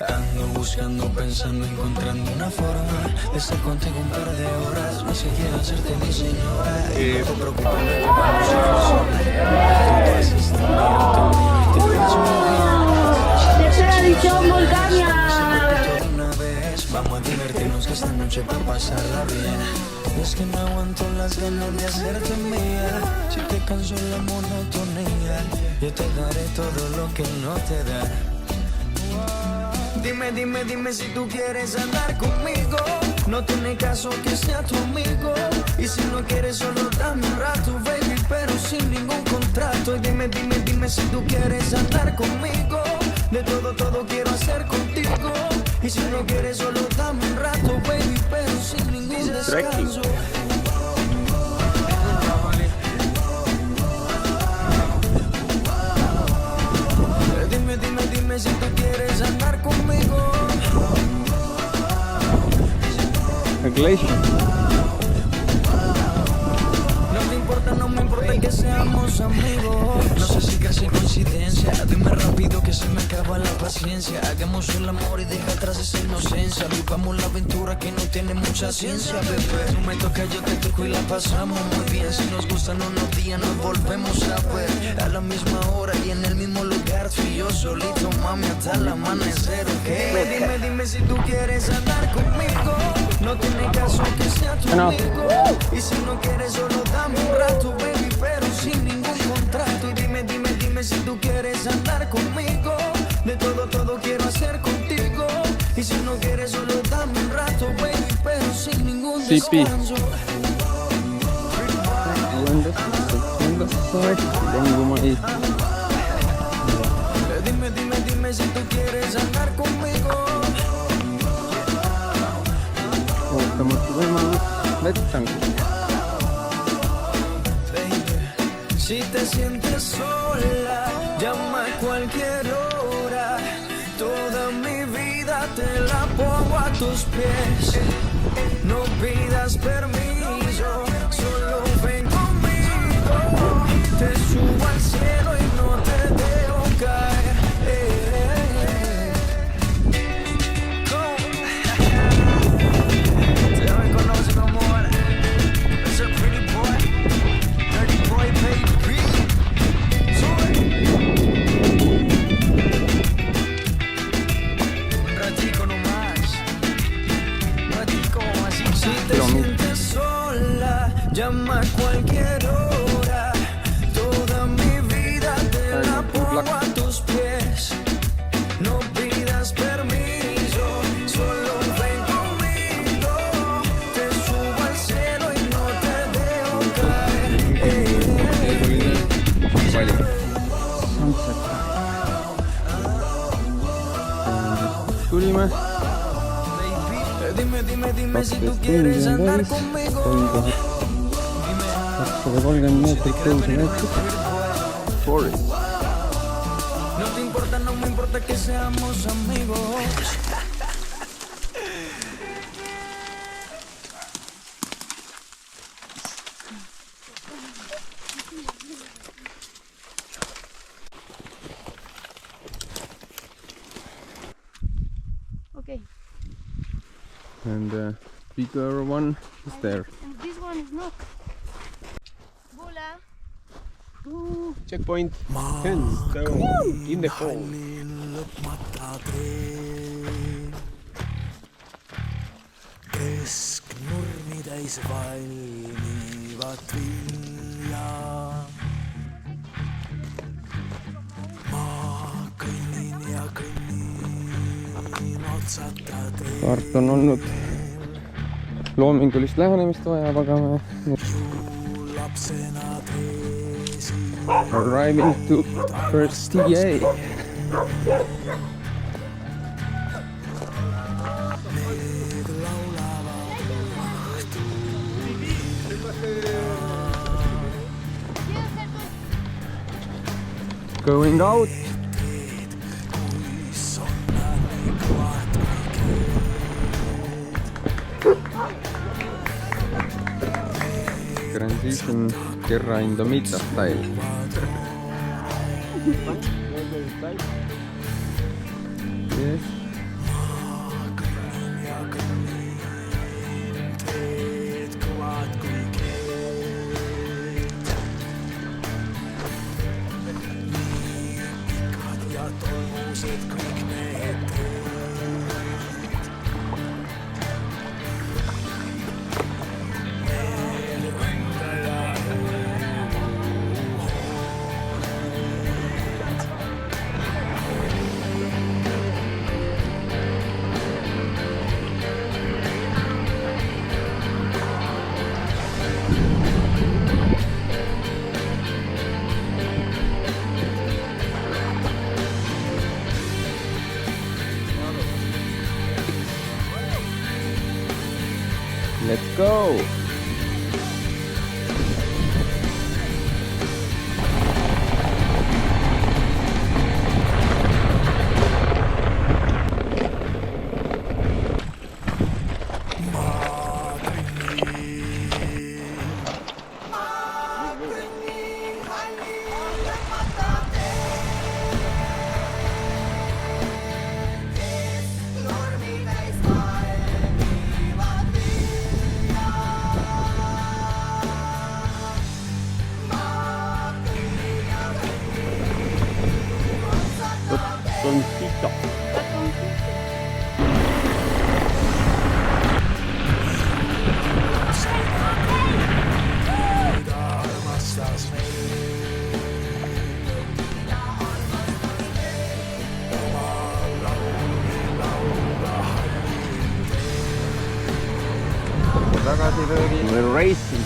Ando buscando, pensando, encontrando una forma de estar contigo un par de horas. No sé quiero hacerte mi señora. Y no preocuparme como si fuese vamos a divertirnos que esta noche para pasarla bien. Es que no aguanto las ganas de hacerte mía. Si te canso la monotonía, yo te daré todo lo que no te da. Dime, dime, dime si tú quieres andar conmigo. No tiene caso que sea tu amigo. Y si no quieres solo dame un rato, baby, pero sin ningún contrato. Y dime, dime, dime si tú quieres andar conmigo. De todo, todo quiero hacer contigo. Y si no quieres solo dame un rato, baby, pero sin ningún descanso. Dime, dime, dime si tú quieres andar conmigo. No te importa, no me importa que seamos amigos. No sé si casi coincidencia. Dime rápido que se me acaba la paciencia. Hagamos el amor y deja atrás esa inocencia. Vivamos la aventura que no tiene mucha ciencia, bebé. Tú me tocas, yo te toco y la pasamos muy bien. Si nos gustan unos días nos volvemos a ver. A la misma hora y en el mismo lugar. Tú y yo solito, mami, hasta el amanecer, ¿ok? Dime, dime si tú quieres andar conmigo. No tiene caso que sea tu amigo. Y si no quieres solo dame un rato, baby, pero sin ningún contrato. Y dime, dime, dime si tú quieres andar conmigo. De todo, todo quiero hacer contigo. Y si no quieres solo dame un rato, baby, pero sin ningún descanso. Dime, dime, dime si tú quieres andar conmigo. Si te sientes sola, llama a cualquier hora. Toda mi vida te la pongo a tus pies. No pidas permiso, solo ven conmigo. Te subo al cielo y no te dejo caer. Te me conoce como ahora. Es el pretty boy, dirty boy, baby. Sube. Un ratico nomás. Un ratico así. Si te sientes sola, llama a cualquier hora. Toda mi vida te la pongo a tus pies. No pidas permiso, solo ven conmigo. Te subo al cielo y no te dejo caer. tulime. Dime, dime, dime si tú quieres andar conmigo. 230 meetrit tõusu Forest. No te importa, no me importa que seamos amigos. Okay. And the bigger one is there. And this one is not. Bula. Checkpoint 10 stone in the hole. Kesknurmi täis valmivat vilja. Ma kõnnin ja kõnnin otsata teed. kaart on olnud loomingulist lähenemist vajav, aga me Lapsena teesin. arriving to first TA. Going out. Transition Terra Indomita style. Yes. Let's go! Ratoncito. We're racing.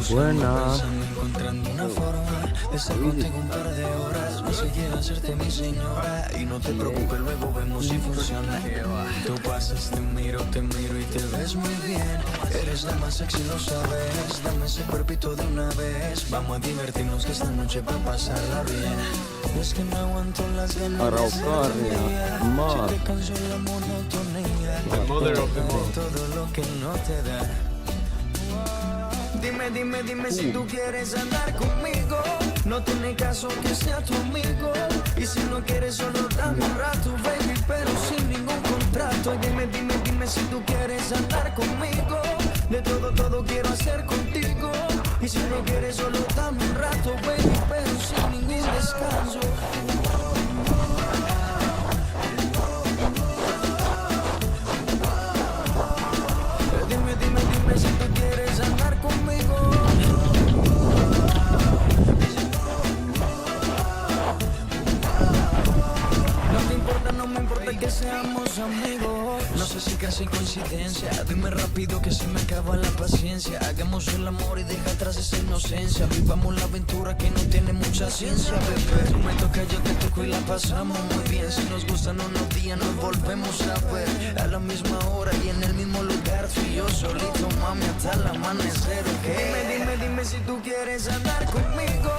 Buena. Encontrando una forma de estar contigo un par de horas. No sé quiero hacerte mi señora. Y no te preocupes, luego vemos si funciona. Tú pasas, te miro y te ves muy bien. Eres la más sexy, lo sabes. Dame ese cuerpito de una vez. Vamos a divertirnos que esta noche va a pasarla bien. Es que no aguanto las ganas de Araucaria, mar. Se te cansó la monotonía. Todo lo que no te da. Dime si tú quieres andar conmigo. No tiene caso que sea tu amigo. Y si no quieres solo dame un rato, baby, pero sin ningún contrato. Y dime si tú quieres andar conmigo. De todo quiero hacer contigo. Y si no quieres solo dame un rato, baby, pero sin ningún descanso. Dime si tú quieres andar conmigo. No me importa que seamos amigos. No sé si casi coincidencia. Dime rápido que se me acaba la paciencia. Hagamos el amor y deja atrás esa inocencia. Vivamos la aventura que no tiene mucha ciencia, bebé. Tú me tocas, yo te toco y la pasamos muy bien. Si nos gustan unos días nos volvemos a ver. A la misma hora y en el mismo lugar. Tú y yo solito, mami, hasta el amanecer, ¿ok? Dime si tú quieres andar conmigo.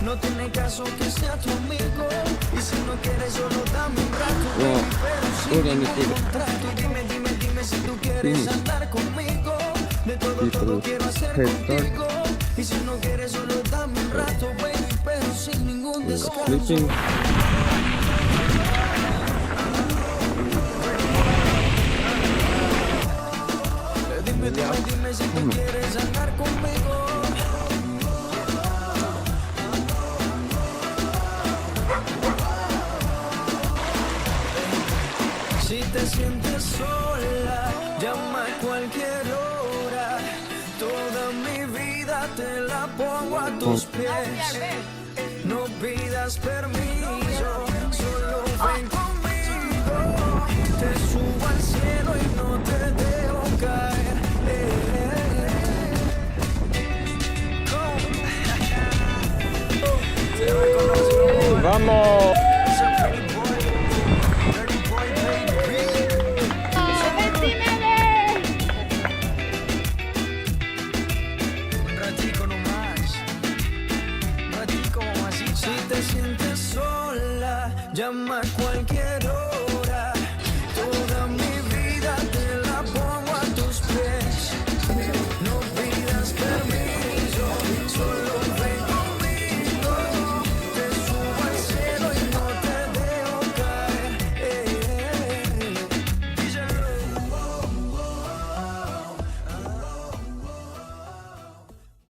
No tiene caso que sea tu amigo. Y si no quieres solo dame un rato, baby, pero sin ningún contrato. Dime si tú quieres andar conmigo. De todo quiero hacer contigo. Y si no quieres solo dame un rato, baby, pero sin ningún descanso. Dime si tú quieres andar conmigo. Si te sientes sola, llama a cualquier hora. Toda mi vida te la pongo a tus pies. No pidas permiso, solo ven conmigo. Te subo al cielo y no te dejo caer. llama cualquier